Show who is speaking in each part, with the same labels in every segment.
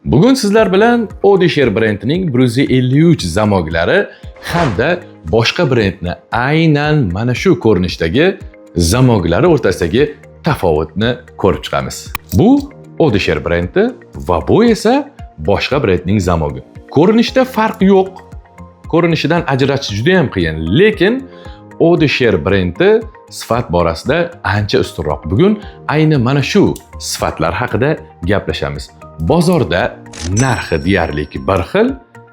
Speaker 1: Bugun sizlar bilan Odisher brendining 153 zamoglari hamda boshqa brendni aynan mana shu ko'rinishdagi zamoglari o'rtasidagi tafovutni ko'rib chiqamiz. Bu Odisher brendi va bu esa boshqa brendning zamogi. Ko'rinishda farq yo'q. Ko'rinishidan ajratish juda ham qiyin, lekin Odisher brendi sifat borasida ancha ustunroq. Bugun ayni mana shu sifatlar haqida gaplashamiz. Bozorda narxi deyarli bir xil,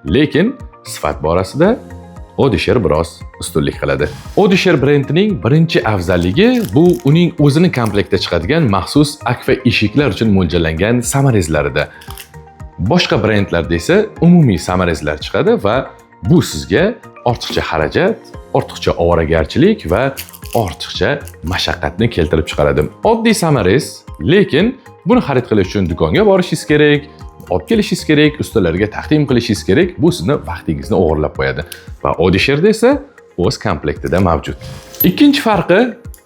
Speaker 1: lekin sifat borasida Odisher biroz ustunlik qiladi. Odisher brendining birinchi afzalligi bu uning o'zini komplektda chiqadigan maxsus akfa eshiklar uchun mo'ljallangan samarezlarida. Boshqa brendlarda esa umumiy samarezlar chiqadi va bu sizga ortiqcha xarajat, ortiqcha ovoragarchilik va ortiqcha mashaqqatni keltirib chiqaradi. Oddiy samarez, lekin buni xarid qilish uchun do'konga borishingiz kerak, olib kelishingiz kerak, ustalarga taqdim qilishingiz kerak. Bu sizni vaqtingizni o'g'irlab qo'yadi. Va Odisherda esa o'z komplektida mavjud. Ikkinchi farqi,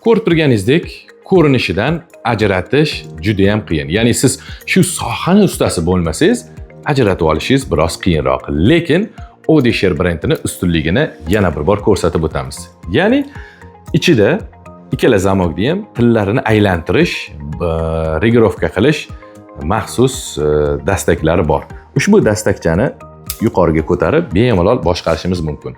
Speaker 1: ko'rib turganingizdek, ko'rinishidan ajratish juda ham qiyin. Ya'ni siz shu sohani ustasi bo'lmasangiz, ajratib olishingiz biroz qiyinroq. Lekin Odisher brendini ustunligini yana bir bor ko'rsatib o'tamiz. Ya'ni ichida ikkala zamogni ham tillarini aylantirish, regirovka qilish maxsus dastaklari bor. Ushbu dastakchani yuqoriga ko'tarib bemalol boshqarishimiz mumkin.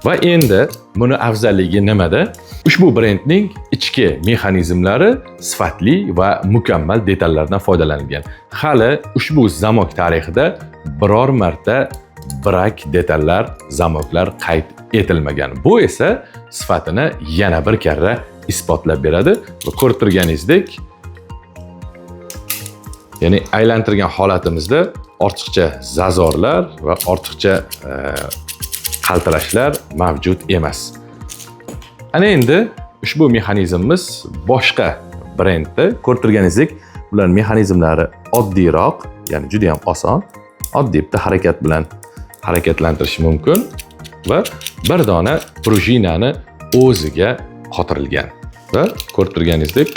Speaker 1: Va endi buni afzalligi nimada? Ushbu brendning ichki mexanizmlari sifatli va mukammal detallardan foydalanilgan. Hali ushbu zamok tarixida biror marta brak detallar, zamoklar qayd etilmagan. Bu esa sifatini yana bir karra isbotlab beradi va ko'rib turganingizdek, ya'ni aylantirgan holatimizda ortiqcha zazorlar va ortiqcha qaltirashlar mavjud emas. Ana endi ushbu mexanizmimiz boshqa brendda ko'rib turganingizdek, ular mexanizmlari oddiyroq, ya'ni juda ham oson, oddiy bitta harakat bilan harakatlantirish mumkin va bir dona prujinani o'ziga qotirilgan. Va ko'rib turganingizdek,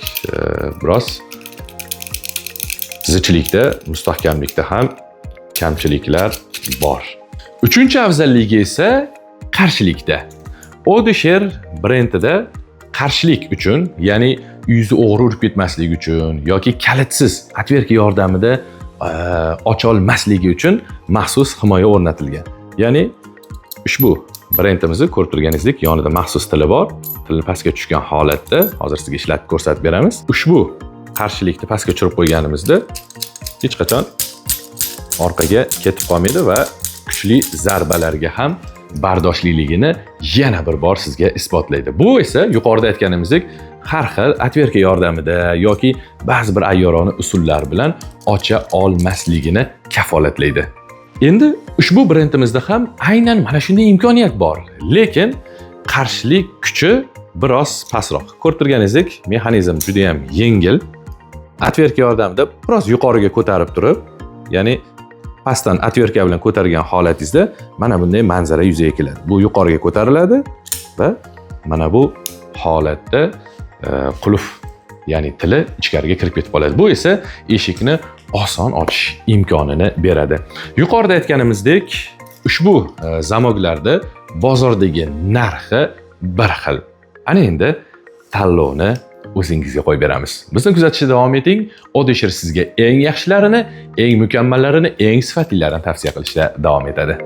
Speaker 1: biroz zichlikda, mustahkamlikda ham kamchiliklar bor. Uchinchi afzalligi esa qarshilikda. Odisher brendida qarshilik uchun, ya'ni uyingizni o'g'ri urib ketmasligi uchun yoki kalitsiz atverka yordamida ocha olmasligi uchun maxsus himoya o'rnatilgan. Ya'ni ushbu brendimizni ko'rib turganingizdek, yonida maxsus tili bor. Tilni pastga tushgan holatda hozir sizga ishlatib ko'rsatib beramiz. Ushbu qarshilikni pastga tushirib qo'yganimizda hech qachon orqaga ketib qolmaydi va kuchli zarbalarga ham bardoshliligini yana bir bor sizga isbotlaydi. Bu esa yuqorida aytganimizdek, har xil atverka yordamida yoki ba'zi bir ayyorona usullar bilan ocha olmasligini kafolatlaydi. Endi ushbu brendimizda ham aynan mana shunday imkoniyat bor, lekin qarshilik kuchi biroz pastroq. Ko'rib turganingizdek, mexanizm juda ham yengil. Atverka yordamida biroz yuqoriga ko'tarib turib, ya'ni pastdan atverka bilan ko'targan holatingizda mana bunday manzara yuzaga keladi. Bu yuqoriga ko'tariladi va mana bu holatda qulf, ya'ni tili ichkariga kirib ketib qoladi. Bu esa eshikni oson ochish imkonini beradi. Yuqorida aytganimizdek, ushbu zamoglarda bozordagi narxi bir xil. Ana endi tanlovni o'zingizga qo'yib beramiz. Bizni kuzatishda davom eting. Odisher sizga eng yaxshilarini, eng mukammallarini, eng sifatlilarini tavsiya qilishda davom etadi.